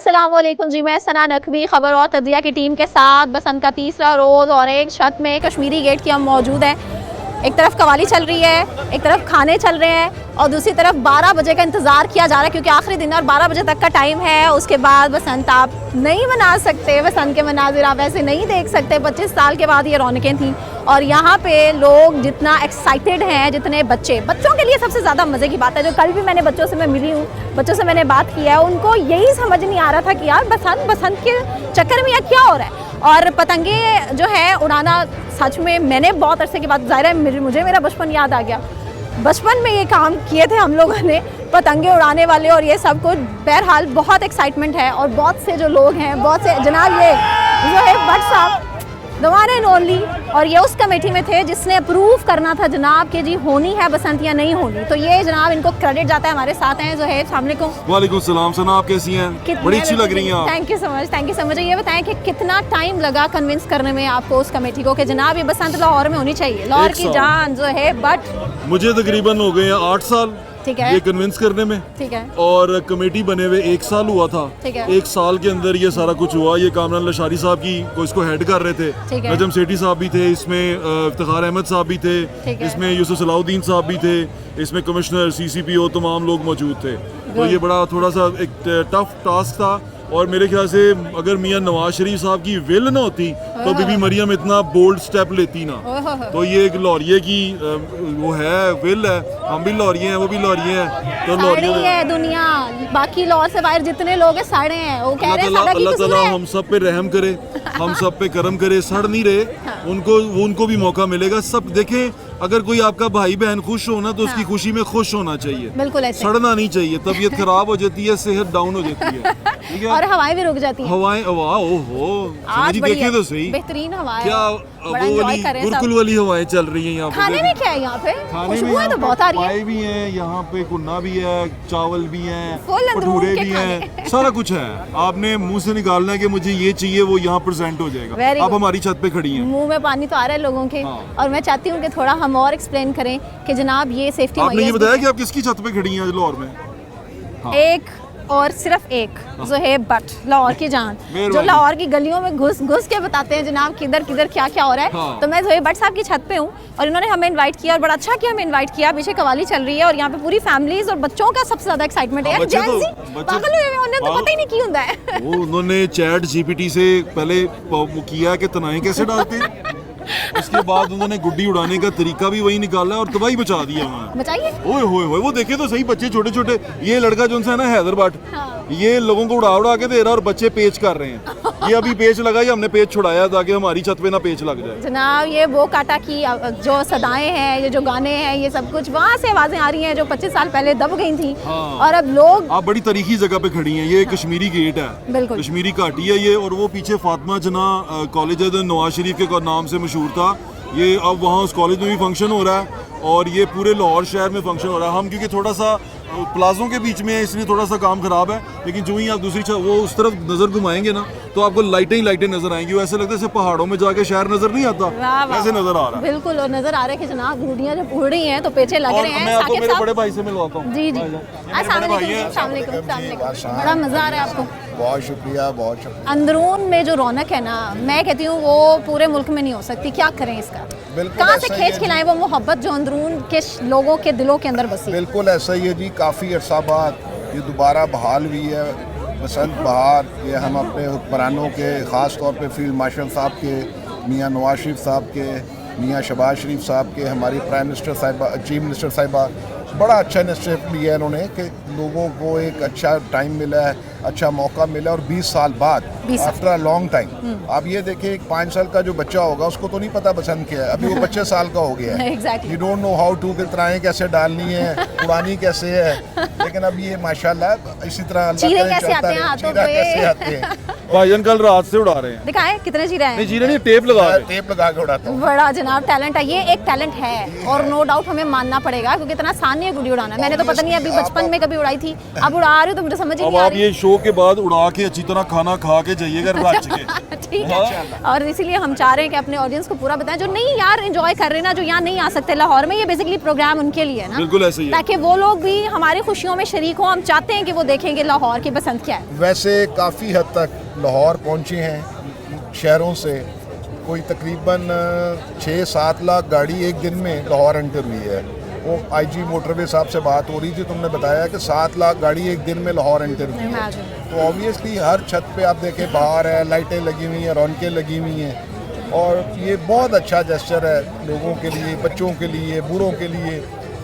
अस्सलामुअलैकुम जी, मैं सना नकवी खबर और तजिया की टीम के साथ बसंत का तीसरा रोज़ और एक छत में कश्मीरी गेट की हम मौजूद हैं। एक तरफ कवाली चल रही है, एक तरफ खाने चल रहे हैं और दूसरी तरफ 12 बजे का इंतज़ार किया जा रहा है क्योंकि आखिरी दिन और 12 बजे तक का टाइम है। उसके बाद बसंत आप नहीं मना सकते, बसंत के मनाजिर आप ऐसे नहीं देख सकते। 25 साल के बाद ये रौनकें थीं और यहाँ पे लोग जितना एक्साइटेड हैं, जितने बच्चों के लिए सबसे ज़्यादा मज़े की बात है, जो कल भी मैंने बच्चों से मैं मिली हूँ, बच्चों से मैंने बात किया है, उनको यही समझ नहीं आ रहा था कि यार बसंत के चक्कर में यह क्या हो रहा है। और पतंगे जो है उड़ाना सच में मैंने बहुत अरसे के बाद, ज़ाहिर है मुझे मेरा बचपन याद आ गया। बचपन में ये काम किए थे हम लोगों ने, पतंगे उड़ाने वाले और ये सब कुछ। बहरहाल बहुत एक्साइटमेंट है और बहुत से जो लोग हैं, बहुत से जनाब ये जो है भट्ट साहब द वन एंड ओनली, और ये उस कमेटी में थे जिसने अप्रूव करना था जनाब कि जी होनी है बसंत या नहीं होनी। तो ये जनाब इनको क्रेडिट जाता है। हमारे साथ हैं ज़ोहैब, अस्सलाम वालेकुम। वालेकुम सलाम। सना आप कैसी हैं? बड़ी अच्छी लग रही हैं आप। Thank you so much, thank you so much. ये बताएं कि कितना टाइम लगा कन्विंस करने में आपको उस कमेटी को कि जनाब ये बसंत लाहौर में होनी चाहिए, लाहौर की जान जो है। बट मुझे तकरीबन हो गए हैं 8 साल ठीक है ये कन्विंस करने में, ठीक है, और कमेटी बने हुए 1 साल हुआ था। ठीक है। 1 साल के अंदर ये सारा कुछ हुआ। ये कामरान लशारी साहब की को इसको हेड कर रहे थे, ठीक है। नजम सेठी साहब भी थे इसमें, इफ्तिखार अहमद साहब भी थे ठीक है। इसमें, यूसुफ सलाउद्दीन साहब भी थे इसमें, कमिश्नर CCPO तमाम लोग मौजूद थे। तो ये बड़ा थोड़ा सा एक टफ टास्क था और मेरे ख्याल से अगर मियां नवाज शरीफ साहब की विल ना होती तो बीबी मरियम इतना बोल्ड स्टेप लेती ना। तो ये एक लाहौरिये की वो है, विल है। हम भी लाहौरिये हैं, वो भी लाहौरिये हैं। तो लाहौरिये है दुनिया, बाकी लाहौर से बाहर जितने लोग हैं साड़े हैं। वो कह रहे हैं अल्लाह ताला हम सब पे रहम करे, हम सब पे करम करे। सड़ नहीं रहे, उनको भी मौका मिलेगा। सब देखें, अगर कोई आपका भाई बहन खुश हो ना तो उसकी खुशी में खुश होना चाहिए, बिल्कुल ऐसे। सड़ना नहीं चाहिए। तबीयत खराब हो जाती है, सेहत डाउन हो जाती है, ठीक है। और हवाएं भी रुक जाती हैं। हवाएं, ओहो, आज देखे तो सही, बेहतरीन हवाएं, क्या वो वाली गुरकुल वाली हवाएं चल रही हैं यहाँ पे। खाने में क्या है यहाँ पे? खुशबुएं तो बहुत आ रही हैं। भी हैं यहाँ पे, कुन्ना भी है, चावल भी हैं, फुल भटूरे भी हैं, सारा कुछ है। आपने मुंह से निकालना है कि मुझे ये चाहिए, वो यहाँ प्रेजेंट हो जाएगा। आप हमारी छत पे खड़ी हैं, मुंह में पानी तो आ रहा है लोगों के। और मैं चाहती हूँ कि थोड़ा हम और एक्सप्लेन करें कि जनाब ये सेफ्टी। आपने ये बताया कि आप किसकी छत पे खड़ी हैं लाहौर में? एक और सिर्फ एक ज़ोहैब भट्ट, लाहौर की जान, जो लाहौर की गलियों में घुस के बताते हैं जनाब किधर किधर क्या क्या हो रहा है। तो मैं ज़ोहैब भट्ट साहब की छत पे हूँ और इन्होंने हमें इनवाइट किया और बड़ा अच्छा किया हमें इनवाइट किया। पीछे कवाली चल रही है और यहाँ पे पूरी फैमिलीज और बच्चों का सबसे ज्यादा एक्साइटमेंट है। पागल हुए हैं, उन्हें तो पता ही नहीं की होता है। वो उन्होंने चैट GPT से पहले किया कि तनाएं कैसे डालते हैं, उसके बाद उन्होंने गुड्डी उड़ाने का तरीका भी वही निकाला और तबाही बचा दिया उन्होंने। बचाइए। ओए होए होए, वो देखे तो सही, बच्चे छोटे छोटे। ये लड़का जो है ना हैदर भट्ट, ये लोगों को उड़ा के दे रहा और बच्चे पेच कर रहे हैं। ये अभी पेच लगा, ये हमने पेच छुड़ाया ताकि हमारी छत पे ना पेच लग जाए। जनाब ये वो काटा की जो सदाएं हैं, ये जो गाने हैं, ये सब कुछ वहाँ से आवाजें आ रही हैं जो 25 साल पहले दब गई थी। और अब लोग, आप बड़ी तारीखी जगह पे खड़ी हैं। ये कश्मीरी गेट है, बिल्कुल कश्मीरी घाटी है ये। और वो पीछे फातिमा जना कॉलेज है, नवाज शरीफ के नाम से मशहूर था। ये अब वहाँ उस कॉलेज में भी फंक्शन हो रहा है और ये पूरे लाहौर शहर में फंक्शन हो रहा है। हम क्योंकि थोड़ा सा प्लाजों के बीच में है इसलिए थोड़ा सा काम खराब है, लेकिन जो ही आप दूसरी वो उस तरफ नजर घुमाएंगे ना तो आपको लाइटें ही लाइटें नजर आएंगी। ऐसे लगता है जैसे पहाड़ों में जाके शहर नजर नहीं आता, ऐसे नजर आ रहा है। बिल्कुल, और नजर आ रहा है कि जनाब गुड़ियां जब उड़ रही हैं तो पीछे लग रहे हैं। मैं आपको मेरे बड़े भाई से मिलवाता हूँ। जी जी, अस्सलाम वालेकुम। बड़ा मजा आ रहा है आपको? बहुत शुक्रिया, बहुत शुक्रिया। अंदरून में जो रौनक है ना, मैं कहती हूँ वो पूरे मुल्क में नहीं हो सकती। क्या करें इसका? कहाँ से खींच के लाएं वो मोहब्बत जो अंदरून के लोगों के दिलों के अंदर बसी? बिल्कुल ऐसा ही है जी। काफ़ी अरसा बाद ये दोबारा बहाल हुई है बसंत बहार। ये हम अपने हुक्मरानों के, ख़ास तौर पे फील्ड मार्शल साहब के, मियाँ नवाज शरीफ साहब के, मियाँ शहबाज शरीफ साहब के, हमारी प्राइम मिनिस्टर साहिबा, चीफ मिनिस्टर साहिबा, बड़ा अच्छा इनिशिएटिव लिया है इन्होंने कि लोगों को एक अच्छा टाइम मिला है, अच्छा मौका मिला। और 20 साल बाद, आफ्टर अ लॉन्ग टाइम। आप ये देखें, एक 5 साल का जो बच्चा होगा उसको तो नहीं पता बसंत क्या है, अभी वो 25 साल का हो गया है। You don't know how to, कि तराएं कैसे डालनी है, उड़ानी कैसे है। लेकिन अब ये माशाल्लाह इसी तरह अल्लाह करे चलता है, चीरा कैसे आते हैं। भाईजान कल रात से उड़ा रहे हैं। दिखाएं कितने जी रहे नहीं हैं। जी नहीं, टेप लगा रहे हैं। टेप लगा के उड़ाता हूँ। बड़ा जनाब टैलेंट है, ये एक टैलेंट है और नो डाउट हमें मानना पड़ेगा क्योंकि इतना आसान नहीं है गुड़ी उड़ाना। मैंने तो पता नहीं अभी बचपन में कभी उड़ाई थी, अब उड़ा रही हो तो मुझे समझ ही अब नहीं आ आप रही। ये शो के बाद उड़ा के अच्छी तरह खाना खा के जाइएगा रच के। ठीक है, और इसीलिए हम चाह रहे हैं कि अपने ऑडियंस को पूरा बताएं जो नहीं यार एंजॉय कर रहे हैं ना, जो यहाँ नहीं आ सकते लाहौर में, ये बेसिकली प्रोग्राम उनके लिए है ना, बिल्कुल ऐसे ही है। ताकि वो लोग भी हमारी खुशियों में शरीक हो। हम चाहते हैं कि वो देखेंगे लाहौर की बसंत क्या है। वैसे काफ़ी हद तक लाहौर पहुँचे हैं शहरों से, कोई तकरीबन 6-7 लाख गाड़ी एक दिन में लाहौर एंटर हुई है। वो आईजी मोटरवे साहब से बात हो रही थी, तुमने बताया कि 7 लाख गाड़ी एक दिन में लाहौर एंटर हुई है। Imagine. तो ऑब्वियसली हर छत पे आप देखें बाहर है, लाइटें लगी हुई हैं, रौनकें लगी हुई हैं और ये बहुत अच्छा जेस्चर है लोगों के लिए, बच्चों के लिए, बूढ़ों के लिए,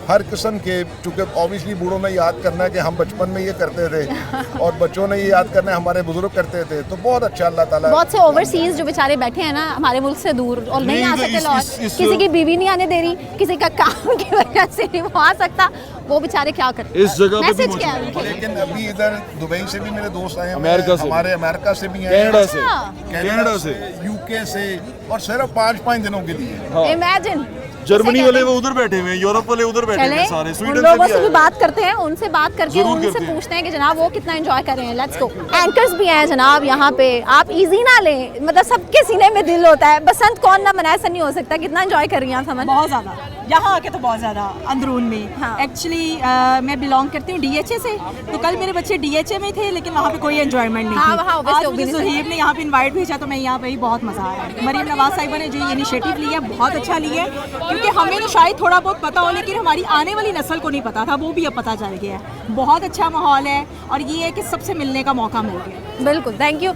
हर किस्म के। चूँकि ऑब्वियसली बूढ़ों ने याद करना है कि हम बचपन में ये करते थे और बच्चों ने ये याद करना है हमारे बुजुर्ग करते थे, तो बहुत अच्छा अल्लाह ताला। बहुत से ओवरसीज जो बेचारे बैठे हैं ना हमारे मुल्क से दूर और नहीं आ नहीं, सकते इस- लाहौर, इस- किसी की बीवी नहीं आने दे रही, किसी का काम की वजह से नहीं वो आ सकता, वो बेचारे क्या करें। इस जगह पे भी मैसेज क्या है मौजूद उनके? लेकिन अभी इधर दुबई से भी मेरे दोस्त आए हैं, अमेरिका से भी। हमारे अमेरिका से भी आए हैं, कनाडा से, अच्छा। कनाडा से, यूके से, और सिर्फ 5-5 दिनों के लिए। इमेजिन जर्मनी वाले वो उधर बैठे हुए हैं, यूरोप वाले उधर बैठे हुए चले हैं सारे, उन स्वीडन लोगों से से भी भी आए बात करते हैं, उनसे बात करके जरूर उनसे करते हैं। पूछते हैं कि जनाब वो कितना एंजॉय कर रहे हैं। Let's go. एंकर्स भी हैं जनाब यहाँ पे, आप इजी ना लें, मतलब सबके सीने में दिल होता है, बसंत कौन ना मनाए, ऐसा नहीं हो सकता। कितना एंजॉय कर रही हैं आप? समझ बहुत ज़्यादा, यहाँ आके तो बहुत ज़्यादा अंदरून में। हाँ। एक्चुअली मैं बिलोंग करती हूँ DHA से, तो कल मेरे बच्चे DHA में थे लेकिन वहाँ पे कोई एंजॉयमेंट नहीं हाँ, थी। वहाँ obviously आज वो भी मुझे नहीं सुहेब ने यहाँ पे इनवाइट भेजा तो मैं यहाँ पे ही बहुत मज़ा आया। मरीम नवाज साहिबा ने जो ये इनिशिएटिव लिया बहुत अच्छा लिया है, क्योंकि हमें तो शायद थोड़ा बहुत पता हो लेकिन हमारी आने वाली नस्ल को नहीं पता था, वो भी अब पता चल गया है। बहुत अच्छा माहौल है और ये है कि सबसे मिलने का मौका मिल गया। बिल्कुल, थैंक यू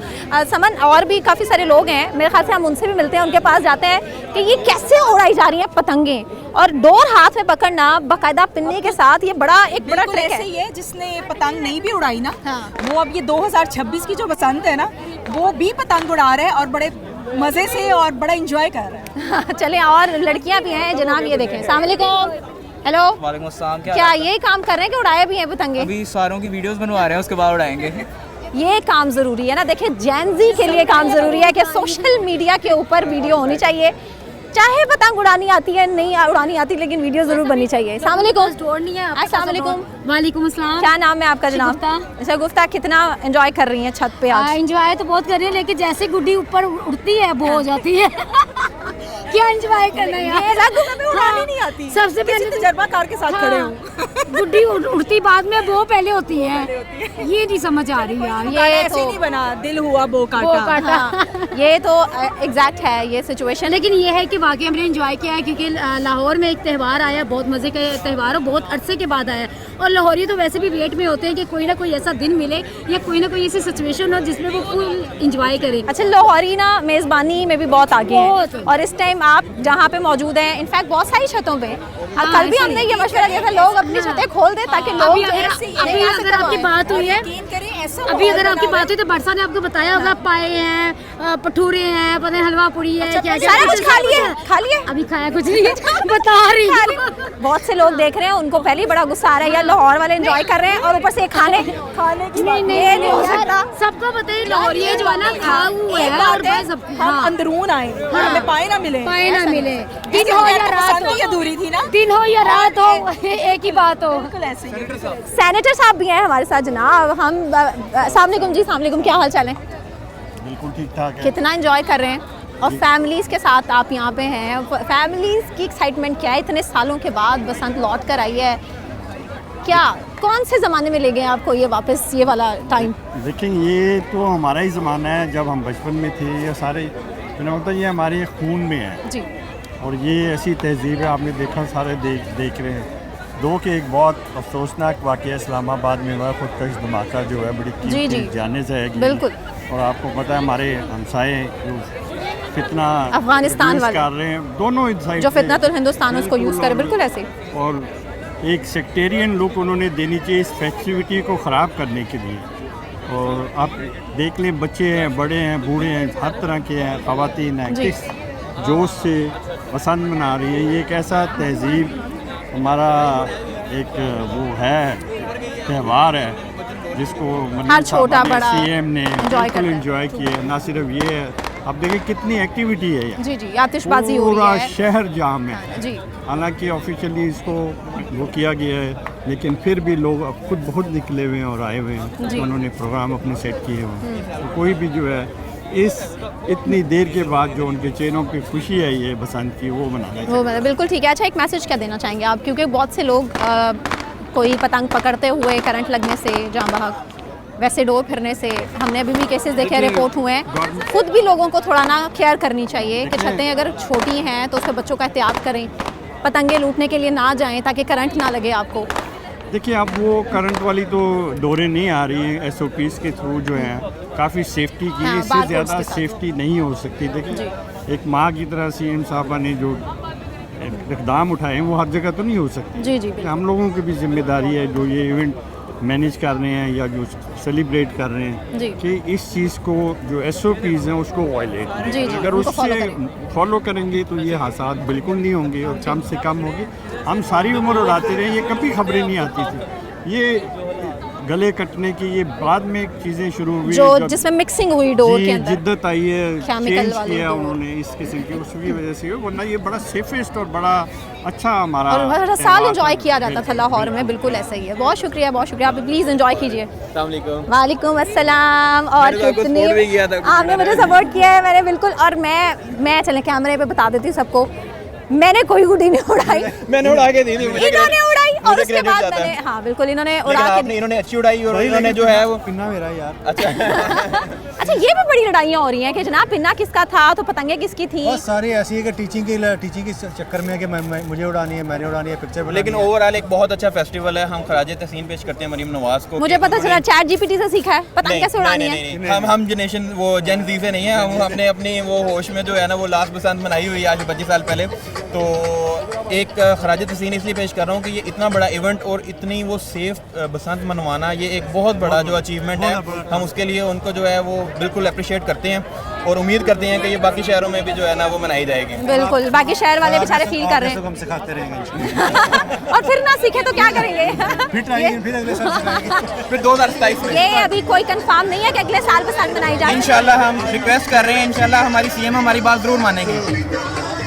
समन। और भी काफ़ी सारे लोग हैं, मेरे ख्याल से हम उनसे भी मिलते हैं, उनके पास जाते हैं कि ये कैसे उड़ाई जा रही हैं पतंगें, और डोर हाथ में पकड़ना बाकायदा पिन्नी के साथ, ये बड़ा एक बड़ा बिल्कुल ट्रिक ऐसे है। ही है, जिसने पतंग नहीं भी उड़ाई ना, हाँ। वो अब ये 2026 की जो बसंत है ना, वो भी पतंग उड़ा रहे हैं और बड़े मज़े से और बड़ा इंजॉय कर रहे हैं। चलें, और लड़कियां भी हैं जनाब, ये देखें। अस्सलाम वालेकुम। हेलो, वालेकुम अस्सलाम। क्या यही काम कर रहे हैं कि उड़ाए भी हैं पतंगे? अभी सारों की वीडियोस बनवा रहे हैं, उसके बाद उड़ाएंगे। ये काम ज़रूरी है ना, देखिए जेनजी के लिए काम ज़रूरी है कि सोशल मीडिया के ऊपर वीडियो होनी चाहिए, चाहे पतंग उड़ानी आती है नहीं उड़ानी आती, लेकिन वीडियो ज़रूर बननी चाहिए। अस्सलाम वालेकुम। अस्सलाम वालेकुम। वालेकुम अस्सलाम। क्या नाम है आपका जनाब? शगुफ्ता। शगुफ्ता, कितना एंजॉय कर रही हैं छत पे आज? एंजॉय तो बहुत कर रही है, लेकिन जैसे गुड्डी ऊपर उड़ती है वो हो जाती है। क्या एंजॉय करना है यार, शगुफ्ता में उड़ानी नहीं आती। सबसे पहले तजर्बाकार के साथ खड़े हो। गुड्डी उड़ती बाद में, वो पहले होती है। ये नहीं समझ आ रही यार। ये ऐसे तो नहीं बना, दिल हुआ बो वो काटा। काटा। हाँ, ये तो एग्जैक्ट है ये सिचुएशन। लेकिन ये है कि वाकई हमने एंजॉय किया है, क्योंकि लाहौर में एक त्यौहार आया, बहुत मज़े का त्यौहार है, बहुत अरसे के बाद आया। और लाहौरी तो वैसे भी वेट में होते हैं कि कोई ना कोई ऐसा दिन मिले या कोई ना कोई ऐसी सिचुएशन हो जिसमें वो फुल इंजॉय करे। अच्छा, लाहौरी ना मेज़बानी में भी बहुत आगे हैं, बहुत। और इस टाइम आप जहाँ पे मौजूद हैं, इनफैक्ट बहुत सारी छतों पे, हाँ, कल भी ऐसे हमने ही। ये मशवरा दिया था लोग अपनी छतें खोल दें ताकि लोग अभी जो है अभी अगर आपकी बात हुई है, अभी अगर आपकी बात हुई तो बरसा ने आपको बताया होगा, पाए हैं, पठूरे हैं, पता नहीं हलवा पूड़ी है, क्या क्या सारा कुछ खा लिए? खा लिए? अभी खाया कुछ नहीं है, बता रही हूँ। बहुत से लोग देख रहे हैं, उनको पहले ही बड़ा गुस्सा आ रहा है यार, लाहौर वाले एंजॉय कर रहे हैं और ऊपर से खाने की ये नहीं हो सकता। सबको पता है लाहौरी जो है ना खा हुआ है, और बस सब हम अंदरून आए और हमें पाए ना मिले। पाए ना मिले, दिन दिन हो या रात हो, अधूरी थी ना, दिन हो या रात हो, एक ही बात हो। बिल्कुल ऐसे ही। सैनिटर साहब भी हैं हमारे साथ जनाब। हम अस्सलाम वालेकुम जी। अस्सलाम वालेकुम, क्या हाल चाल है? बिल्कुल ठीक ठाक है। कितना एंजॉय कर रहे हैं, और फैमिलीज़ के साथ आप यहाँ पे हैं, फैमिलीज़ की एक्साइटमेंट क्या है? इतने सालों के बाद बसंत लौट कर आई है, क्या कौन से ज़माने में ले गए आपको ये वापस, ये वाला टाइम? देखें, ये तो हमारा ही ज़माना है, जब हम बचपन में थे। ये सारे मतलब ये हमारे खून में है, जी, और ये ऐसी तहजीब है, आपने देखा, सारे देख रहे हैं। दो के एक बहुत अफसोसनाक वाक़या इस्लामाबाद में हुआ, खुदकश धमाका जो है, बड़ी जी, जी। कीमती जाने जाएगी। बिल्कुल। और आपको पता है हमारे हमसाए जो फितना अफगानिस्तान यूज़ वाले। कर रहे हैं, दोनों साइड जो से। फितनतुल हिंदुस्तान उसको यूज़ करे, बिल्कुल ऐसे। और एक सेक्टेरियन लुक उन्होंने देनी चाहिए इस फेस्टिविटी को ख़राब करने के लिए। और आप देख लें, बच्चे हैं, बड़े हैं, बूढ़े हैं, हर तरह के हैं, ख़वातीन हैं, जी। किस जोश से पसंद मना रही है। ये एक ऐसा तहजीब हमारा एक वो है त्यौहार है जिसको हर छोटा बड़ा सीएम ने enjoy बिल्कुल करता है। एंजॉय किया। ना सिर्फ ये है, अब देखिए कितनी एक्टिविटी है ये, जी जी आतिशबाजी हो पूरा रही है शहर जाम है। जी हालांकि ऑफिशियली इसको वो किया गया है, लेकिन फिर भी लोग अब खुद बहुत निकले हुए हैं और आए हुए हैं, जी। उन्होंने प्रोग्राम अपने सेट किए हुए हैं। तो कोई भी जो है इस इतनी देर के बाद जो उनके चेहरों पे खुशी है ये बसंत की, वो मनाना चाहिए। वो बिल्कुल ठीक है। अच्छा, एक मैसेज क्या देना चाहेंगे आप, क्योंकि बहुत से लोग कोई पतंग पकड़ते हुए करंट लगने से जाँ बहक, वैसे डोर फिरने से, हमने अभी भी केसेस देखे, देखिए, रिपोर्ट हुए हैं। खुद भी लोगों को थोड़ा ना केयर करनी चाहिए कि छतें अगर छोटी हैं तो उस पर बच्चों का एहतियात करें, पतंगे लूटने के लिए ना जाएं ताकि करंट ना लगे आपको। देखिए अब वो करंट वाली तो डोरें नहीं आ रही हैं, एसओपीज़ के थ्रू जो है काफ़ी सेफ्टी की, हाँ, इससे बारकोड्स ज़्यादा के साथ। सेफ्टी नहीं हो सकती। देखिए एक माँ की तरह सीएम साहबा ने जो इकदाम उठाए हैं वो हर जगह तो नहीं हो सकते। जी जी बिल्कुल। हम लोगों की भी जिम्मेदारी है जो ये इवेंट मैनेज कर रहे हैं या जो सेलिब्रेट कर रहे हैं जी। कि इस चीज़ को जो एसओपीज़ हैं उसको वायलेट जी, जी, अगर उनको follow उससे करें। फॉलो करेंगे तो ये हादसात बिल्कुल नहीं होंगे और कम से कम होगी। हम सारी उम्र उड़ाते रहे, ये कभी खबरें नहीं आती थी। ये गले कटने की ये बाद में चीज़ें शुरू हुई जो जब जिसमें मिक्सिंग हुई डोर जी, के अंदर, जिद्दत आई है, Chemical चेंज वाली किया डोर। उन्होंने इस किस्म की, उसकी वजह से, वरना ये बड़ा सेफेस्ट और बड़ा अच्छा हमारा और हर साल त्योहार एंजॉय था। किया जाता था लाहौर में, बिल्कुल ऐसा ही है। बहुत शुक्रिया, बहुत शुक्रिया। आप प्लीज़ एंजॉय कीजिए। वालेकुम अस्सलाम। और मैंने तो आपको कितने support भी किया था। आपने मुझे सपोर्ट किया है, मैंने बिल्कुल। और मैं चले कैमरे पे बता देती हूँ सबको, मैंने कोई गुडी नहीं उड़ाई, मैंने उड़ा के दी थी, मुझे इन्होंने उड़ाई और मुझे उसके credit बाद जाता है। मैंने, हाँ बिल्कुल, इन्होंने लेकिन उड़ा आपने के। इन्होंने अच्छी उड़ाई और इन्होंने जो है वो पिन्ना मेरा यार। अच्छा, ये भी बड़ी लड़ाइयाँ हो रही हैं कि जनाब पिन्ना किसका था तो पतंगे किसकी थी। बहुत सारी ऐसी है कि टीचिंग के चक्कर में है कि मुझे उड़ानी है, मैंने उड़ानी है, पिक्चर बनानी लेकिन है। ओवरऑल एक बहुत अच्छा फेस्टिवल है। हम खराज तहसीन पेश करते हैं मरीम नवाज को। मुझे पता चला चैट जीपीटी से सीखा है पतंग नहीं, कैसे उड़ानी नहीं, है। नहीं, नहीं। हम जनरेशन वो जेन ज़ी से नहीं है। हम अपने अपनी वो होश में जो है ना वो लास्ट बसंत मनाई हुई है आज 25 साल पहले। तो एक खराज तहसीन इसलिए पेश कर रहा हूँ कि ये इतना बड़ा इवेंट और इतनी वो सेफ बसंत मनवाना, ये एक बहुत बड़ा जो अचीवमेंट है। हम उसके लिए उनको जो है वो बिल्कुल अप्रिशिएट करते हैं और उम्मीद करते हैं कि ये बाकी शहरों में भी जो है ना वो मनाई जाएगी। बिल्कुल, बाकी शहर वाले बेचारे फील कर रहे हैं। हम सिखाते रहेंगे और फिर ना सीखे तो क्या करेंगे। फिर ट्राई फिर अगले साल सिखाएंगे। फिर 2027 में ये अभी कोई कंफर्म नहीं है कि अगले साल बसंत मनाई जाए। इंशाल्लाह हम रिक्वेस्ट कर रहे हैं, इंशाल्लाह हमारी सीएम हमारी बात जरूर मानेंगे।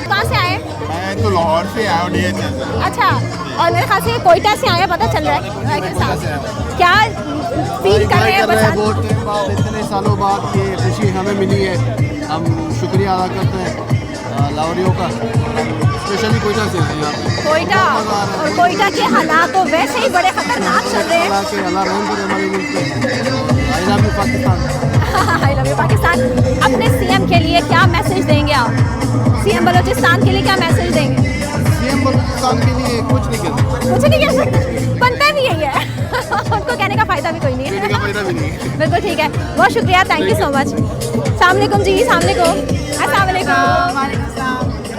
कहाँ से आए? मैं तो लाहौर से आया हूँ। अच्छा, और मेरे ख्याल से कोयटा से आए, पता चल रहा है के साथ। क्या फील कर रहे हैं बसंत? बहुत टाइम बाद, इतने सालों बाद ये खुशी हमें मिली है। हम शुक्रिया अदा करते हैं लाहौरियों का, स्पेशली कोयटा से हैं यहाँ पे। कोयटा, और कोयटा के हालात तो वैसे ही बड़े खतरनाक चल रहे हैं। अल्लाह के अल्लाह रहम करे हमारे मुल्क पे। I love you Pakistan. I love you Pakistan. अपने सीएम के लिए क्या मैसेज देंगे आप? सीएम बलूचिस्तान के लिए क्या मैसेज देंगे? सीएम पाकिस्तान के लिए कुछ नहीं कहते, कुछ नहीं कह सकते, बनता भी यही है। उनको कहने का फायदा भी कोई नहीं है। कहने का फायदा भी नहीं है। बिल्कुल ठीक है, बहुत शुक्रिया, थैंक यू सो मच। सलामकुम जी, अस्सलाम।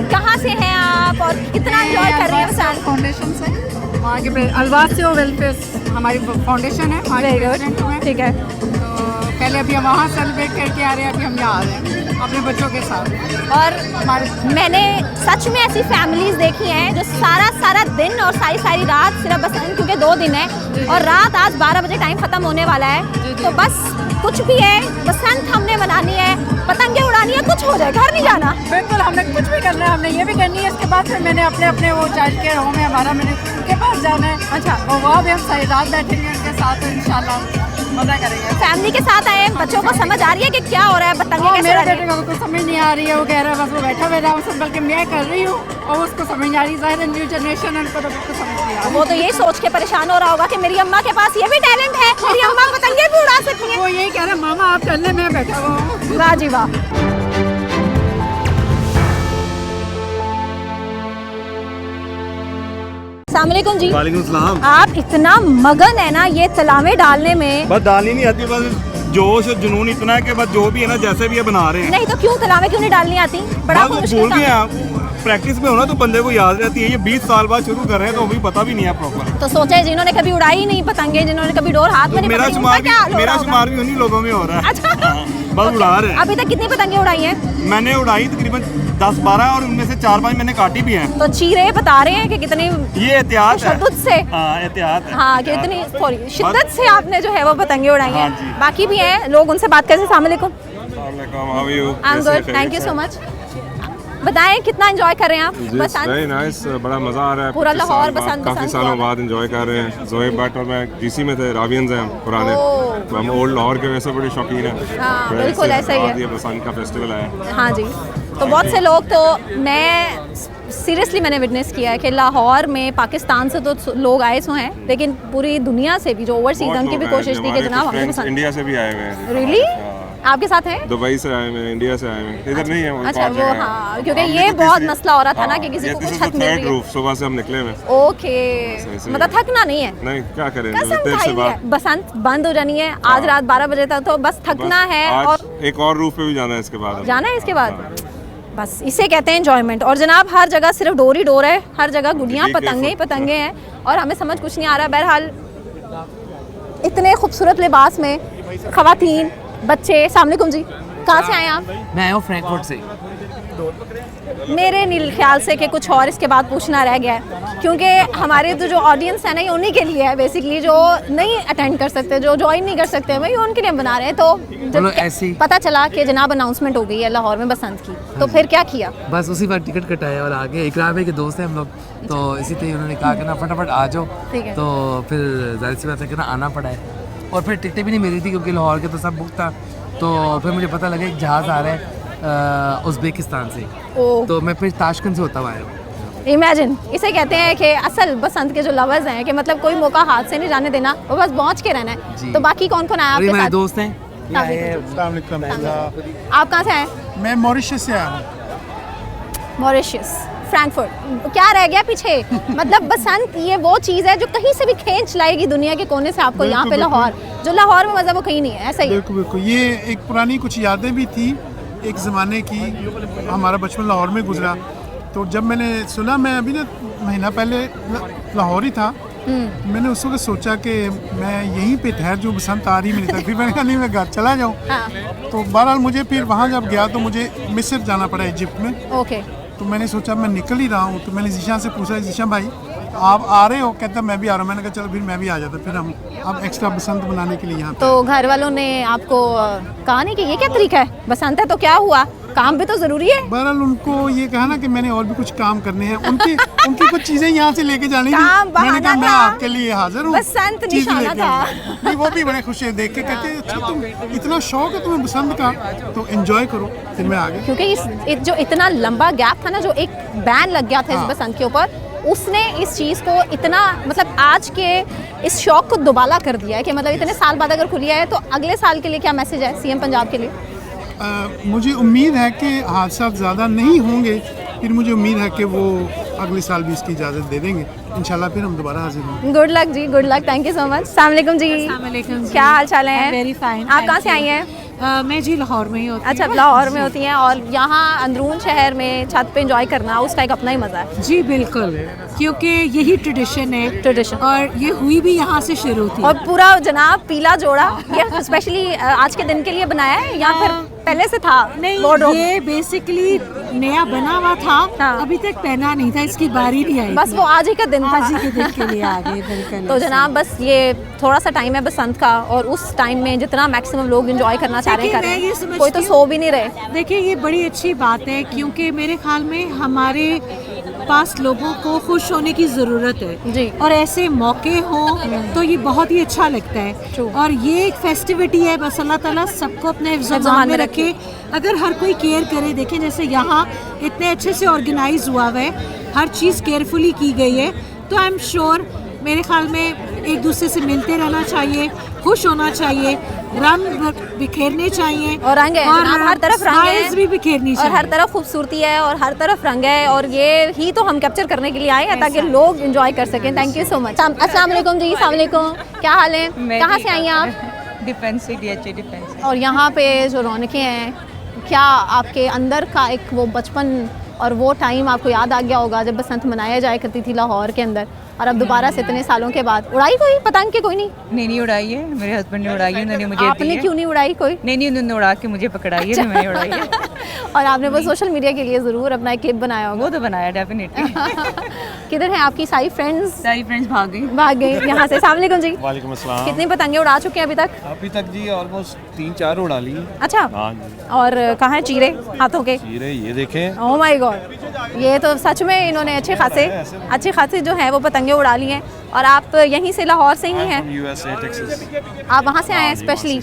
कहाँ से हैं आप और कितना एंजॉय कर रही हैं बसंत? फाउंडेशन से, वहाँ के अलवासियो वेलफेयर हमारी फाउंडेशन है, हमारी वेरी प्रेसिडेंट हूँ गुड, मैं। ठीक है। तो पहले अभी हम वहाँ सेलिब्रेट करके आ रहे हैं, अभी हम यहाँ आ रहे हैं अपने बच्चों के साथ। और मैंने सच में ऐसी फैमिलीज देखी हैं जो सारा दिन और सारी रात सिर्फ बसंत, क्योंकि 2 दिन है और रात आज 12 बजे टाइम ख़त्म होने वाला है, तो बस कुछ भी है बसंत हमने मनानी है, पतंगे उड़ानी है, कुछ हो जाए, घर नहीं जाना। बिल्कुल, हमने कुछ भी करना है, हमने ये भी करनी है। इसके बाद फिर मैंने अपने वो चाइल्ड केयर होम है हमारा, मैंने उनके पास जाना है। अच्छा, और वहाँ भी हम सारी रात बैठेंगे उनके साथ, इंशाल्लाह मज़ा करेंगे। फैमिली के साथ आए, बच्चों को समझ आ रही है कि क्या हो रहा है, पतंगे कैसे मेरे उड़ा रहे बेटे हैं? को कुछ समझ नहीं आ रही है, वो कह रहा है बस वो बैठा हुआ है, सब बल्कि मैं कर रही हूँ और उसको समझ नहीं आ रही। ज़ाहिर है न्यू जनरेशन है, उनको तो बिल्कुल समझ नहीं आ रही। वो तो यही सोच के परेशान हो रहा होगा कि मेरी अम्मा के पास ये भी टैलेंट है, मेरी अम्मा पतंगे भी उड़ा सकती है। वो यही कह रहा है मामा आप कर ले, मैं बैठा हुआ हूँ। वाह जी वाह। अस्सलामुअलैकुम जी। वालेकुम सलाम। आप इतना मगन है ना ये तलावे डालने में। बस डालनी नहीं आती, बस जोश और जुनून इतना है कि बस जो भी है ना जैसे भी ये बना रहे हैं। नहीं तो क्यों तलावे क्यों नहीं डालनी आती? बड़ा बस मुश्किल भूल काम गए है। आप, प्रैक्टिस में होना तो बंदे को याद रहती है। ये 20 साल बाद शुरू कर रहे हैं तो अभी पता भी नहीं है प्रॉपर। तो सोचे जिन्होंने कभी उड़ाई नहीं पतंगे, जिन्होंने कभी डोर हाथ में नहीं मेरा पकड़ी, शुमार उनका क्या हाल भी हो मेरा रहा होगा? शुमार भी उन्हीं लोगों में हो रहा है। अच्छा, बस उड़ा रहे हैं। अभी तक कितनी पतंगे उड़ाई हैं? मैंने उड़ाई तकरीबन 10-12 और उनमें से 4-5 मैंने काटी भी हैं। तो चीरे बता रहे हैं कि कितनी ये एहतियात है। तशद्दुद से हाँ एहतियात है। हाँ कितनी सॉरी शिद्दत से आपने जो है वो पतंगे उड़ाई हाँ हैं। जी। बाकी भी हैं लोग, उनसे बात करें। अस्सलाम वालेकुम। How are you? I am good, thank you so much. बताएं कितना एंजॉय कर रहे हैं आप बसंत? वेरी नाइस, बड़ा मज़ा आ रहा है। पूरा लाहौर बसंत काफ़ी सालों बाद एंजॉय कर रहे हैं। जोए भट्ट और मैं जीसी में थे, रावियंस हैं हम पुराने, तो हम ओल्ड लाहौर के वैसे बड़े शौकीन हैं। हाँ, फिर बिल्कुल इसके ऐसा ही बाद है। ये बसंत का फेस्टिवल आया। हाँ जी, तो बहुत से लोग, तो मैं सीरियसली मैंने विटनेस किया है कि लाहौर में पाकिस्तान से तो लोग आए सो हैं, लेकिन पूरी दुनिया से भी जो ओवरसीज बहुत उनकी भी लोग आए कोशिश हैं, थी कि हमारे जनाब कुछ हमें friends पसंद। इंडिया से भी आए हुए हैं। रियली? हाँ। आपके साथ हैं? दुबई से आए हुए हैं, इंडिया से आए हुए हैं, इधर नहीं है वो। अच्छा वो, हाँ क्योंकि ये बहुत मसला हो रहा था ना कि किसी को कुछ हक मिल रही है। रूफ सुबह से हम निकले हुए। ओके, मतलब थकना नहीं है। नहीं क्या करें, कसम देर से खाई बात। है, बसंत बंद हो जानी है आज रात 12 बजे तक, तो बस थकना है। आज और एक और रूफ पे भी जाना है इसके बाद। जाना है इसके बाद, बस इसे कहते हैं एंजॉयमेंट। और जनाब हर जगह सिर्फ डोर ही डोर है, हर जगह गुड़ियाँ पतंगे ही पतंगे हैं, और हमें समझ कुछ नहीं आ रहा। बहरहाल इतने खूबसूरत लिबास में ख़वातीन, बच्चे। अस्सलाम वालेकुम जी, कहाँ से आए आप? मैं आया हूँ फ्रैंकफर्ट से। मेरे नील ख्याल से कि कुछ और इसके बाद पूछना रह गया है, क्योंकि हमारे तो जो ऑडियंस है ना ये उन्हीं के लिए है बेसिकली, जो नहीं अटेंड कर सकते, जो ज्वाइन नहीं कर सकते, वही उनके लिए बना रहे हैं। तो जब ऐसे पता चला कि जनाब अनाउंसमेंट हो गई है लाहौर में बसंत की, तो फिर क्या किया? बस उसी बार टिकट कटाया और आगे इकराम भाई के दोस्त हैं हम लोग, तो इसी तरह उन्होंने कहा कि ना फटाफट आ जाओ, ठीक है। तो फिर जाहिर सी बात है कि ना आना पड़ा है। और फिर टिकटें भी नहीं मिल रही थी क्योंकि लाहौर के तो सब बुक था, तो फिर मुझे पता लगा एक जहाज़ आ रहा है उज़्बेकिस्तान से, तो मैं फिर ताशकंद से होता हुआ आया हूँ। इमेजिन, इसे कहते हैं कि असल बसंत के जो लवर्स हैं कि मतलब कोई मौका हाथ से नहीं जाने देना, वो बस पहुँच के रहना है। तो बाकी कौन कौन आया और ये आपके मेरे साथ? दोस्त हैं। आप कहाँ से आए? मैं मॉरिशस से आया हूँ। Mauritius, Frankfurt. क्या रह गया पीछे? मतलब बसंत ये वो चीज़ है जो कहीं से भी खींच लाएगी दुनिया के कोने से आपको यहाँ पे लाहौर। जो लाहौर में मज़ा वो कहीं नहीं है, ऐसा ही है। बिल्कुल बिल्कुल, ये एक पुरानी कुछ यादें भी थी एक ज़माने की। हमारा बचपन लाहौर में गुजरा, तो जब मैंने सुना, मैं अभी ना महीना पहले लाहौर ही था, मैंने उस वक्त सोचा कि मैं यहीं पे ठहर जो बसंत आ रही मेरी तरफ, फिर मैंने कहा नहीं मैं घर चला जाऊँ। तो बहरहाल मुझे फिर वहाँ जब गया तो मुझे मिस्र जाना पड़ा इजिप्ट में। ओके, तो मैंने सोचा मैं निकल ही रहा हूँ, तो मैंने जीशा से पूछा, जीशा भाई आप आ रहे हो? कहता मैं भी आ रहा हूँ। मैंने कहा चलो फिर मैं भी आ जाता, फिर हम अब एक्स्ट्रा बसंत मनाने के लिए यहाँ पे। तो घर वालों ने आपको कहा नहीं कि ये क्या तरीका है, बसंत है तो क्या हुआ, काम भी तो ज़रूरी है? बहरहाल उनको ये कहा ना कि मैंने और भी कुछ काम करने हैं, उनकी कुछ चीज़ें यहाँ से लेके जानी थी। काम मैंने कहा बहाना मैं था। आपके लिए हाजिर हूँ, बसंत चीज़ें निशाना लेके था। आऊँ। नहीं वो भी बड़े खुश है देख के, कहते हैं अच्छा तुम इतना शौक है तुम्हें बसंत का, तो एंजॉय करो। फिर मैं आ गया, क्योंकि जो इतना लंबा गैप था ना, जो एक बैन लग गया था इस बसंत के ऊपर, उसने इस चीज़ को इतना, मतलब आज के इस शौक को दुबाला कर दिया है कि मतलब इतने साल बाद अगर खुलिया है तो अगले साल के लिए क्या मैसेज है सीएम पंजाब के लिए? मुझे उम्मीद है कि हादसा ज़्यादा नहीं होंगे, फिर मुझे उम्मीद है कि वो अगले साल भी इसकी इजाज़त दे देंगे इंशाल्लाह, फिर हम दोबारा हाजिर होंगे। गुड लक जी, good luck, thank you so much. अस्सलाम वालेकुम जी, क्या हाल चाल है? Very fine. आप कहाँ से आई हैं? मैं जी लाहौर में ही होती हूँ। अच्छा, लाहौर में होती हैं, और यहाँ अंदरून शहर में छत पे एंजॉय करना उसका एक अपना ही मज़ा है। जी बिल्कुल, क्योंकि यही ट्रेडिशन है, ट्रेडिशन, और ये हुई भी यहाँ से शुरू थी। और पूरा जनाब पीला जोड़ा ये स्पेशली आज के दिन के लिए बनाया है या फिर पहले से था? नहीं, ये बेसिकली नया बना हुआ था। हाँ। अभी तक पहना नहीं था, इसकी बारी नहीं आई, बस वो आज ही का दिन था। आज ही के दिन के लिए आ गए। बिल्कुल। तो जनाब बस ये थोड़ा सा टाइम है बसंत का, और उस टाइम में जितना मैक्सिमम लोग एंजॉय करना चाह रहे हैं, कोई तो सो भी नहीं रहे। देखिए ये बड़ी अच्छी बात है, क्योंकि मेरे ख्याल में हमारे पास लोगों को खुश होने की ज़रूरत है जी, और ऐसे मौके हों तो ये बहुत ही अच्छा लगता है। और ये एक फेस्टिविटी है, बस अल्लाह ताला सबको अपने हिफ्ज़-ए-ज़मान में रखे। अगर हर कोई केयर करे, देखें जैसे यहाँ इतने अच्छे से ऑर्गेनाइज हुआ हुआ है, हर चीज़ केयरफुली की गई है, तो आई एम श्योर मेरे ख्याल में एक दूसरे से मिलते रहना चाहिए, खुश होना चाहिए, रंग बिखेरने चाहिए, और रंग है जनाब, हर तरफ रंग है, भी बिखेरनी और चाहिए, हर तरफ खूबसूरती है और हर तरफ रंग है, और ये ही तो हम कैप्चर करने के लिए आए हैं ताकि लोग एंजॉय कर सकें। Thank you so much. अस्सलाम वालेकुम जी, अस्सलाम वालेकुम, क्या हाल है? कहाँ से आई हैं आप? Defence, DHA defence. और यहाँ पे जो रौनकें हैं, क्या आपके अंदर का एक वो बचपन और वो टाइम आपको याद आ गया होगा जब बसंत मनाया जाया करती थी लाहौर के अंदर, और अब दोबारा से इतने सालों के बाद उड़ाई कोई पतंग के? कोई नहीं? नहीं उड़ाई है, मेरे हस्बैंड ने उड़ाई है, उन्होंने मुझे आपने क्यों नहीं उड़ाई कोई? नहीं उन्होंने उड़ा के मुझे पकड़ाई है, मैंने उड़ाई है। और आपने वो सोशल मीडिया के लिए ज़रूर अपना एक क्लिप बनाया होगा। वो तो बनाया डेफिनेटली। किधर हैं आपकी सारी फ्रेंड्स? सारी फ्रेंड्स भाग गई यहाँ से। अस्सलाम वालेकुम जी। वालेकुम अस्सलाम। कितनी पतंगे उड़ा चुके हैं अभी तक? अभी तक जी ऑलमोस्ट 3-4 उड़ा ली। अच्छा। हाँ जी। और कहाँ हैं चीरे हाथों के? चीरे ये देखें। ओह माय गॉड, ये तो सच में इन्होंने अच्छे खासे जो है वो पतंगे उड़ा ली हैं। और आप यहीं से लाहौर से ही हैं? USA, Texas. आप वहाँ से आए हैं स्पेशली?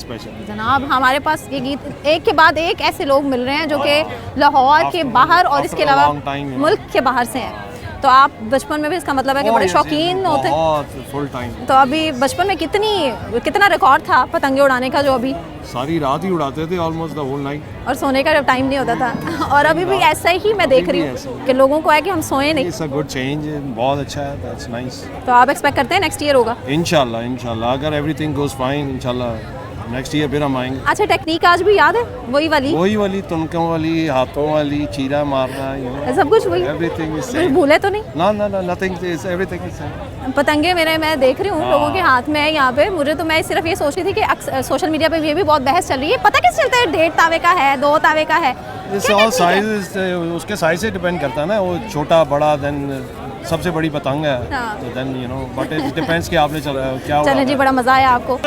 जनाब हमारे पास ये गीत एक के बाद एक ऐसे लोग मिल रहे हैं जो कि लाहौर के बाहर और इसके अलावा मुल्क के बाहर से हैं। तो आप बचपन में भी इसका मतलब है कि बड़े शौकीन होते हैं? Full time. तो अभी बचपन में कितना रिकॉर्ड था पतंगे उड़ाने का जो अभी? सारी रात ही उड़ाते थे, ऑलमोस्ट द होल नाइट। और सोने का टाइम नहीं होता था। और अभी भी ऐसा ही मैं देख रही हूँ कि लोगों को है कि हम सोए नहीं। इट्स अ गुड चेंज, बहुत अच्छा है, दैट्स नाइस। तो आप एक्सपेक्ट करते हैं नेक्स्ट ईयर होगा? इंशाल्लाह अगर एवरीथिंग गोज फाइन इंशाल्लाह नेक्स्ट ईयर फिर हम आएंगे। अच्छा, टेक्निक आज भी याद है? वही वाली तुनकों वाली, हाथों वाली, चीरा मारना, सब कुछ वही? एवरीथिंग इज कुछ भूले तो नहीं? ना nothing is everything is same. पतंगे मैं देख रही हूँ लोगों के हाथ में है यहाँ पे। मुझे तो मैं सिर्फ ये सोच रही थी कि सोशल मीडिया पे ये भी बहुत बहस चल रही है, पता कैसे चलता है 1.5 तावे का है, 2 तावे का है? उसके साइज से डिपेंड करता है ना, वो छोटा बड़ा देन सबसे बड़ी पतंग है। हाँ। तो then you know but it depends कि आपने क्या। चलें जी, बड़ा मज़ा आया आपको।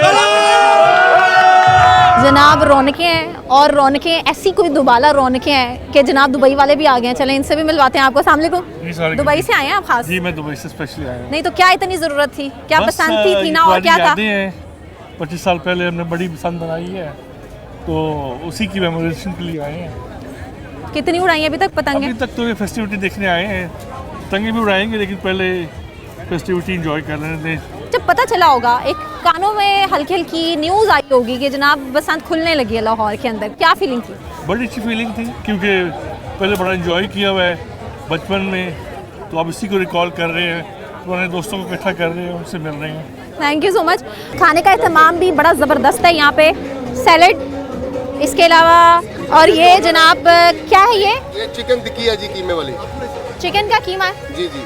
जनाब रौनकें हैं, और रौनकें ऐसी कोई दुबाला रौनकें हैं कि जनाब दुबई वाले भी आ गए हैं। चलें इनसे भी मिलवाते हैं आपको। अस्सलाम वालेकुम। दुबई से आए हैं आप खास? जी मैं दुबई से स्पेशली आया हूँ। नहीं तो क्या इतनी ज़रूरत थी? क्या पसंद थी ना, और क्या था? 25 साल पहले हमने बड़ी पसंद बनाई है, तो उसी की मेमोरेशन के लिए आए हैं। कितनी उड़ाई है अभी तक पतंगे? अभी तक तो ये फेस्टिविटी देखने आए हैं, पतंगे भी उड़ाएंगे लेकिन पहले फेस्टिविटी एंजॉय कर रहे थे। जब पता चला होगा, एक कानों में हल्की हल्की न्यूज़ आई होगी कि जनाब बसंत खुलने लगी है लाहौर के अंदर, क्या फीलिंग थी? बड़ी अच्छी फीलिंग थी क्योंकि पहले बड़ा एंजॉय किया हुआ है बचपन में, तो अब इसी को रिकॉल कर रहे हैं, पुराने दोस्तों को इकट्ठा कर रहे हैं, उनसे मिल रहे हैं। Thank you so much. खाने का एहतमाम भी बड़ा ज़बरदस्त है यहाँ पे। सैलड, इसके अलावा और ये जनाब क्या है ये चिकन टिक्की है जी, कीमे वाली। चिकन का कीमा है जी जी।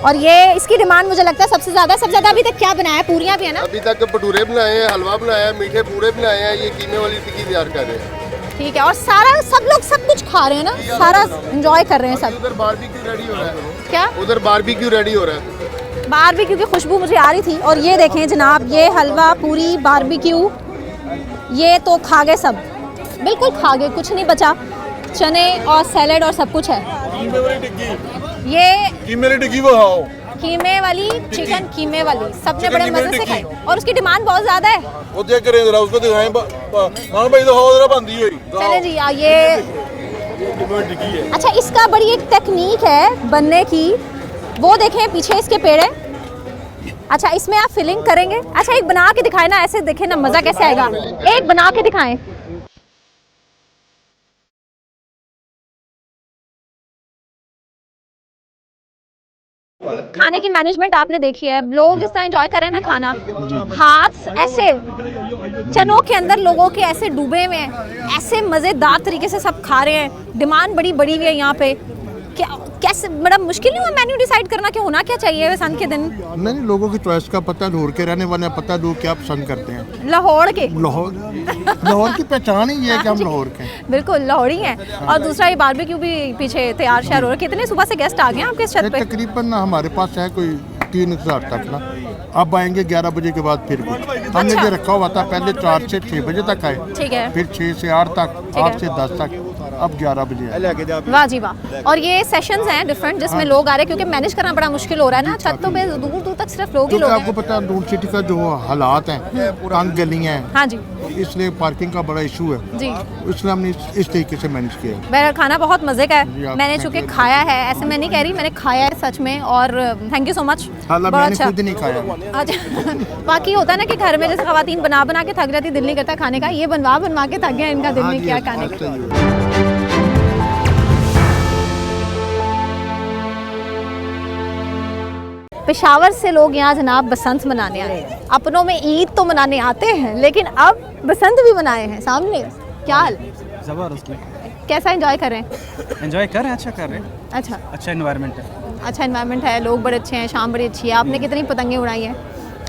और ये इसकी डिमांड मुझे लगता है सबसे ज़्यादा अभी तक क्या बनाया है? पूरियाँ भी है ना? अभी तक भटूरे बनाए हैं, हलवा बनाया है, मीठे पूड़े बनाए हैं, ये कीमे वाली टिक्की तैयार कर रहे हैं। ठीक है। और सब लोग सब कुछ खा रहे हैं ना, सारा एंजॉय कर रहे हैं सब? उधर बारबेक्यू रेडी हो रहा है। क्या? उधर बारबेक्यू रेडी हो रहा है। बारबेक्यू की खुशबू मुझे आ रही थी। और ये देखें जनाब, ये हलवा पूरी बारबेक्यू, ये तो खा गए सब, बिल्कुल खा गए, कुछ नहीं बचा। चने और सैलेड और सब कुछ है। ये कीमे वाली चिकन, कीमे वाली सबने बड़े मजे से खाई, और उसकी डिमांड बहुत ज्यादा है। वो चेक करें जरा, उसको दिखाएं भाई, तो जरा बंदी हुई। चले जी, ये अच्छा, इसका बड़ी एक टेक्निक है बनने की, वो देखें पीछे इसके पेड़ है। अच्छा, इसमें आप फिलिंग करेंगे? अच्छा, एक बना के दिखाएं ना, ऐसे देखें ना मजा कैसे आएगा। एक बना के दिखाएं। खाने की मैनेजमेंट आपने देखी है, लोग जिस तरह एंजॉय कर रहे हैं ना खाना, हाथ ऐसे चनों के अंदर लोगों के ऐसे डूबे हुए हैं, ऐसे मज़ेदार तरीके से सब खा रहे हैं। डिमांड बड़ी बड़ी हुई है यहाँ पे। क्या कैसे बड़ा मुश्किल नहीं हुआ मेन्यू डिसाइड करना कि होना क्या चाहिए बसंत के दिन? नहीं, लोगों की चॉइस का पता, लाहौर के रहने वाले पता, लोग क्या पसंद करते हैं। लाहौर के लाहौर की पहचान ही है कि हम लाहौर के हैं। बिल्कुल लाहौरी हैं। और दूसरा ये बारबेक्यू भी पीछे तैयार शहर हो रहा है। कितने सुबह से गेस्ट आ गए हैं आपके छत पे? तकरीबन हमारे पास है कोई 3000 तक ना। अब आएंगे 11 बजे के बाद फिर कुछ। हमने जो रखा हुआ था पहले 4 से 6 बजे तक आए, ठीक है, फिर 6 से 8 तक, 8 से 10 तक, अब 11 बजे। वाह जी वाह। और ये सेशंस हैं डिफरेंट जिसमें लोग आ रहे हैं, क्योंकि मैनेज करना बड़ा मुश्किल हो रहा है ना छतों पे, दूर दूर तक सिर्फ लोग ही लोग हैं। आपको पता है दूर सिटी का जो हालात हैं, तंग गलियां हैं, हाँ जी, इसलिए पार्किंग का बड़ा इशू है जी, इसलिए हमने इस तरीके से मैनेज किया है। मेरा खाना बहुत मजे का है, मैंने चूंकि खाया है, ऐसे मैं नहीं कह रही, मैंने खाया है सच में। और थैंक यू सो मच। मैंने खुद नहीं खाया। अच्छा, बाकी होता है ना कि घर में जैसे खवातीन बना बना के थक जाती, दिल नहीं करता खाने का, ये बनवा के थक गया, इनका दिल नहीं किया खाने का। पेशावर से लोग यहाँ जनाब बसंत मनाने आए हैं। अपनों में ईद तो मनाने आते हैं, लेकिन अब बसंत भी मनाए हैं सामने। क्या हाल? ज़बरदस्त। कैसा एंजॉय कर रहे हैं? एंजॉय कर रहे हैं, अच्छा कर रहे हैं। अच्छा एनवायरनमेंट है। अच्छा एनवायरनमेंट है, लोग बड़े अच्छे हैं, शाम बड़ी अच्छी है। आपने कितनी पतंगे उड़ाई हैं?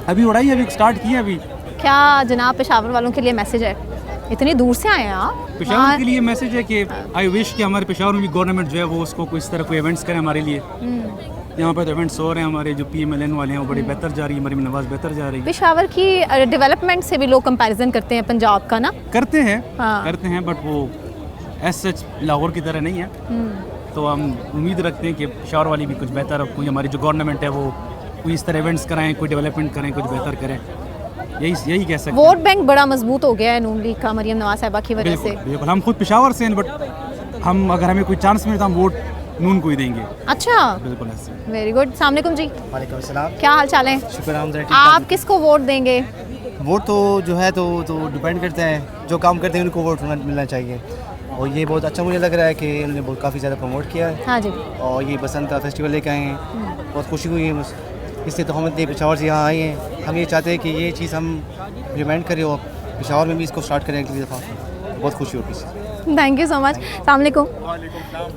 अभी उड़ाई है, अभी स्टार्ट की है अभी। क्या जनाब पेशावर वालों के लिए मैसेज है? इतनी दूर से आए हैं आप? पेशावर के लिए मैसेज है कि आई विश कि हमारे पेशावर में भी गवर्नमेंट जो है वो उसको कोई इस तरह कोई इवेंट्स करें हमारे लिए। यहाँ पर इवेंट्स हो रहे हैं, हमारे जो PMLN वाले हैं वो बड़ी बेहतर जा रही है, मरीम नवाज़ बेहतर जा रही है। पेशावर की डेवलपमेंट से भी लोग कंपैरिजन करते हैं पंजाब का ना? करते हैं हाँ। करते हैं, बट वो एज सच लाहौर की तरह नहीं है। तो हम उम्मीद रखते हैं कि पेशावर वाली भी कुछ बेहतर, कोई हमारी जो गवर्नमेंट है वो कोई इस तरह इवेंट्स कराएं, कोई डेवलपमेंट करें, कुछ बेहतर करें, यही कह सकते हैं। वोट बैंक बड़ा मजबूत हो गया है नून लीग का मरीम नवाज साहिबा की वजह से। बिल्कुल, हम खुद पेशावर से हैं, बट हम अगर हमें कोई चांस मिले तो हम वोट नून को ही देंगे। अच्छा, बिल्कुल ऐसे। Very good. अस्सलाम वालेकुम जी। वालेकुम सलाम। क्या हाल चाल है? शुक्र है। आप किसको वोट देंगे? वोट तो जो है तो डिपेंड करते हैं, जो काम करते हैं उनको वोट मिलना चाहिए। और ये बहुत अच्छा मुझे लग रहा है कि उन्होंने बहुत काफ़ी ज़्यादा प्रमोट किया है। हाँ जी। और ये बसंत का फेस्टिवल लेके आए हैं, बहुत खुशी हुई है बस इससे। तो हम इतने पेशावर से यहाँ आए हैं, हम ये चाहते हैं कि ये चीज़ हम रिमाइंड करें और पेशावर में भी इसको स्टार्ट करें अगली दफ़ा। बहुत खुशी होगी इससे। Thank you so much. अस्सलाम वालेकुम।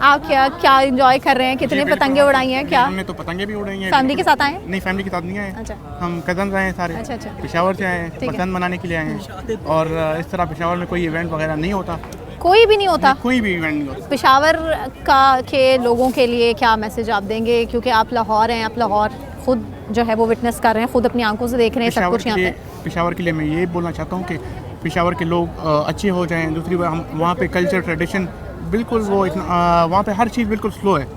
आप क्या एंजॉय कर रहे हैं? कितने पतंगे उड़ाई हैं? क्या हमने तो पतंगे भी उड़ाई हैं। फैमिली के साथ आए? नहीं, फैमिली के साथ नहीं आए। अच्छा। हम कज़न आए हैं सारे। अच्छा। पेशावर से आए हैं, पसंद मनाने के लिए आए हैं। और इस तरह पेशावर में कोई इवेंट वगैरह नहीं होता। कोई भी नहीं होता? कोई भी इवेंट नहीं होता। पेशावर के लोगों के लिए क्या मैसेज आप देंगे, क्योंकि आप लाहौर हैं, आप लाहौर खुद जो है वो विटनेस कर रहे हैं, खुद अपनी आंखों से देख रहे हैं सब कुछ यहाँ पे। पेशावर के लिए मैं ये बोलना चाहता हूँ कि पेशावर के लोग अच्छे हो जाएं। दूसरी बात, हम वहाँ पे कल्चर ट्रेडिशन बिल्कुल वो इतना वहाँ पे हर चीज़ बिल्कुल स्लो है।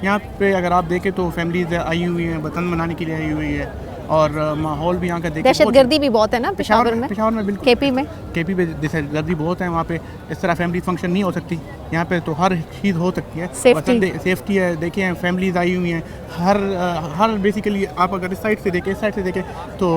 यहाँ पे अगर आप देखें तो फैमिलीज आई हुई हैं, वतन मनाने के लिए आई हुई है, और माहौल भी यहाँ का देखें। दहशतगर्दी भी बहुत है ना पेशावर में? बिल्कुल। केपी में दहशतगर्दी बहुत है। वहाँ पे इस तरह फैमिली फंक्शन नहीं हो सकती। यहाँ पे तो हर चीज़ हो सकती है। सेफ्टी है। देखिए फैमिलीज आई हुई हैं, हर बेसिकली आप अगर इस साइड से देखें तो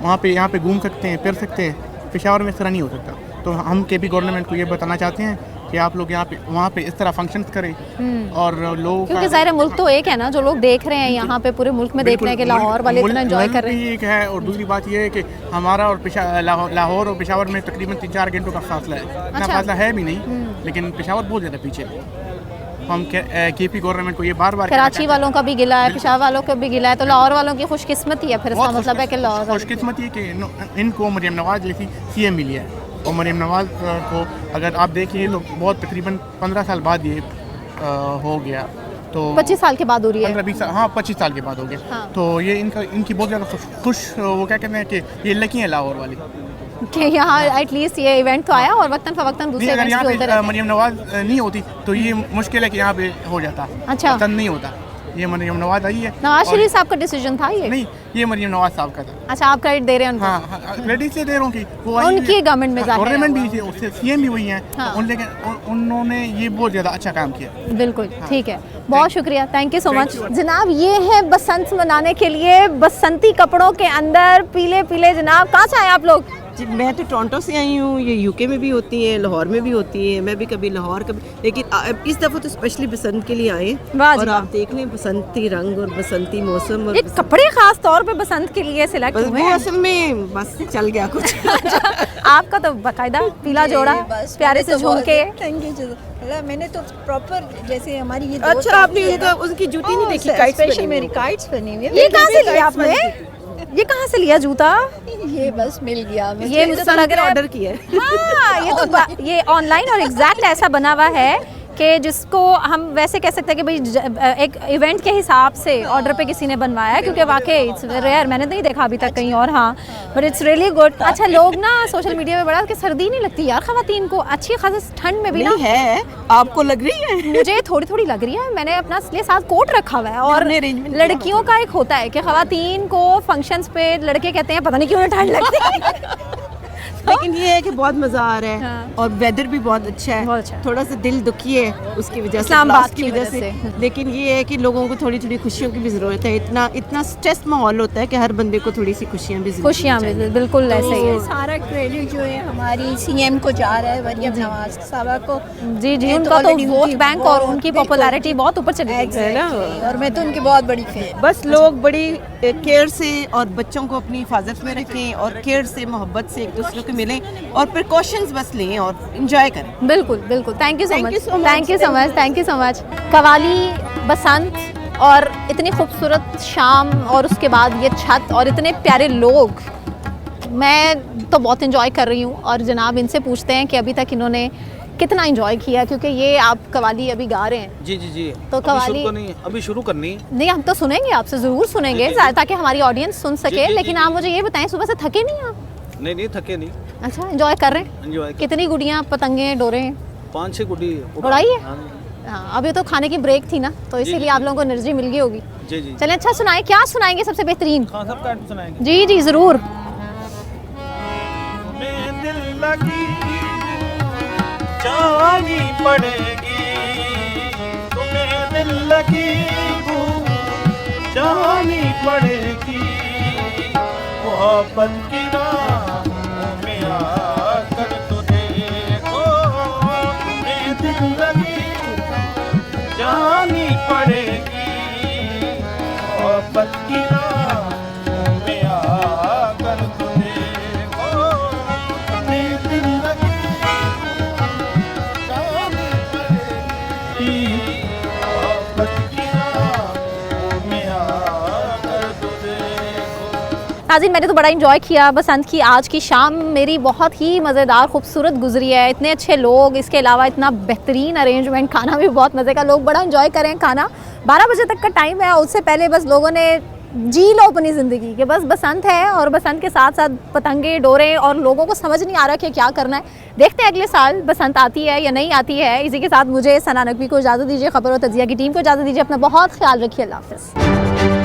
वहाँ पे यहाँ पे घूम सकते हैं, फिर सकते हैं। पेशावर में इस तरह नहीं हो सकता। तो हम केपी गवर्नमेंट को ये बताना चाहते हैं कि आप लोग यहाँ पे वहाँ पे इस तरह फंक्शंस करें। और लोग, क्योंकि ज़ाहिर है मुल्क तो एक है ना, जो लोग देख रहे हैं यहाँ पे पूरे मुल्क में देख रहे हैं कि लाहौर वाले इतना एंजॉय कर रहे हैं। एक है। और दूसरी बात ये है कि हमारा और लाहौर और पेशावर में तकरीबन 3-4 घंटों का फासला है। इतना फासला है भी नहीं, लेकिन पेशावर बहुत ज़्यादा पीछे है। हम केपी गवर्नमेंट को ये बार-बार, कराची वालों का भी गिला है, पेशावर वालों का भी गिला है, तो लाहौर वालों की खुशकिस्मती है। फिर इसका मतलब है कि लाहौर खुशकिस्मती है कि इनको मरीम नवाज जैसी CM मिली है। और मरीम नवाज को अगर आप देखिए तो बहुत तकरीबन 15 साल बाद ये हो गया। तो 25 साल के बाद हो रही है। 15-20 साल, हाँ 25 साल के बाद हो गया। हाँ। तो ये इनकी बहुत ज़्यादा खुश वो क्या कहते हैं कि ये लकी है लाहौर वाली कि यहाँ एटलीस्ट ये इवेंट तो आया, और वक्तन फवक्तन दूसरे अगर इवेंट्स भी होते यहाँ रहते पे मरीम नवाज नहीं होती तो ये मुश्किल है कि यहाँ पे हो जाता। अच्छा। पसंद नहीं होता। ये मरीम नवाज आई है। नवाज शरीफ साहब का डिसीजन था ये? नहीं, ये मरीम नवाज साहब का था। अच्छा, आप क्रेडिट दे रहे हैं उनको? हाँ, क्रेडिट से दे रहा हूँ कि वो उनकी गवर्नमेंट में गवर्नमेंट भी उससे CM भी हुई हैं। हाँ। लेकिन उन्होंने ये बहुत ज़्यादा अच्छा काम किया। बिल्कुल। ठीक है, बहुत शुक्रिया, थैंक यू सो मच जनाब। ये है बसंत मनाने के लिए बसंती कपड़ों के अंदर पीले पीले। जनाब कहाँ से आए आप लोग? जी, मैं तो टोरंटो से आई हूँ। ये UK में भी होती है, लाहौर में भी होती है। मैं भी कभी लाहौर कभी, लेकिन इस दफ़ा तो स्पेशली बसंत के लिए आए। और आप देख लें बसंती रंग और बसंती मौसम। और ये कपड़े खास तौर पे बसंत के लिए सिलेक्ट हुए हैं? असल में बस चल गया कुछ। आपका तो बाकायदा पीला जोड़ा प्यारे से झुमके। Thank you. मैंने तो प्रॉपर जैसे हमारी ये अच्छा, आपने उसकी जूती नहीं देखी? स्पेशल मेरी काइट्स बनी हुई है। ये कहाँ से लिया आपने? ये कहाँ से लिया जूता? ये बस मिल गया। ये मुझे लग रहा है ऑर्डर किया है। हाँ, ये तो ये ऑनलाइन और एग्जैक्ट ऐसा बना हुआ है कि जिसको हम वैसे कह सकते हैं कि भाई एक इवेंट के हिसाब से ऑर्डर पे किसी ने बनवाया है, क्योंकि वाकई इट्स रेयर, मैंने नहीं देखा अभी तक कहीं और। हाँ, बट इट्स रियली गुड। अच्छा, लोग ना सोशल मीडिया में बड़ा कि सर्दी नहीं लगती यार खवातीन को, अच्छी खासी ठंड में भी ना है। आपको लग रही है? मुझे थोड़ी थोड़ी लग रही है। मैंने अपना इसलिए साथ कोट रखा हुआ है। और लड़कियों का एक होता है कि खवातीन को फंक्शंस पे लड़के कहते हैं पता नहीं क्यों ठंड लगती है। लेकिन ये है कि बहुत मज़ा आ रहा है। हाँ। और वेदर भी बहुत अच्छा है। थोड़ा सा दिल दुखी है उसकी वजह से, ब्लास्ट की वजह से। लेकिन ये है कि लोगों को थोड़ी थोड़ी खुशियों की भी ज़रूरत है। इतना स्ट्रेस माहौल होता है कि हर बंदे को थोड़ी सी खुशियाँ भी बिल्कुल ऐसे ही है। सारा क्रेडिट जो है हमारी CM को जा रहा है, मरीम नवाज साहबा को। जी, उनका तो वोट बैंक और उनकी पॉपुलैरिटी बहुत ऊपर चली गई है ना, और मैं तो उनकी बहुत बड़ी फैन। बस लोग बड़ी केयर से और बच्चों को अपनी हिफाजत में रखें और केयर से, मोहब्बत से एक दूसरे को मिलें और प्रिकॉशंस बस लें और एंजॉय करें। बिल्कुल बिल्कुल। Thank you so much, thank you so much. Qawwali, Basant और इतनी खूबसूरत शाम, और उसके बाद ये छत और इतने प्यारे लोग, मैं तो बहुत इन्जॉय कर रही हूँ और जनाब इनसे पूछते हैं कि अभी तक इन्होंने कितना एंजॉय किया, क्योंकि ये आप कवाली अभी गा रहे हैं। जी जी जी। तो कवाली तो नहीं, अभी शुरू करनी है। नहीं, हम तो सुनेंगे, आपसे ज़रूर सुनेंगे ताकि हमारी ऑडियंस सुन सके। लेकिन आप मुझे ये बताएं, सुबह से थके नहीं आप? नहीं नहीं, थके नहीं। अच्छा, एंजॉय कर रहे हैं? एंजॉय। कितनी गुड़ियाँ, पतंगे, डोरे? 5-6 गुड़ी उड़ाई है। हाँ, अभी तो खाने की ब्रेक थी ना, तो इसीलिए आप लोगों को एनर्जी मिल गई होगी। जी जी। चलें, अच्छा सुनाएं, क्या सुनाएंगे सबसे बेहतरीन? हाँ, सब काट सुनाएंगे। जी जी ज़रूर। जानी पड़ेगी तुम्हें, दिल लगी जानी पड़ेगी, मोहब्बत की राहों में आकर तो देखो, तुम्हें दिल लगी जानी पड़ेगी, मोहब्बत की राहों में आकर तो देखो, तुम्हें दिल लगी नाज़रीन, मैंने तो बड़ा इंजॉय किया बसंत की आज की शाम। मेरी बहुत ही मज़ेदार खूबसूरत गुजरी है, इतने अच्छे लोग, इसके अलावा इतना बेहतरीन अरेंजमेंट, खाना भी बहुत मज़े का, लोग बड़ा इंजॉय करें। खाना 12 बजे तक का टाइम है, उससे पहले बस लोगों ने जी लो अपनी ज़िंदगी कि बस बसंत है और बसंत के साथ साथ पतंगे, डोरे, और लोगों को समझ नहीं आ रहा कि क्या करना है। देखते हैं अगले साल बसंत आती है या नहीं आती है। इसी के साथ मुझे सना नकवी को इजाज़त दीजिए, खबर और तजिया की टीम को इजाज़त दीजिए। अपना बहुत ख्याल रखिए। अल्लाह हाफ़िज़।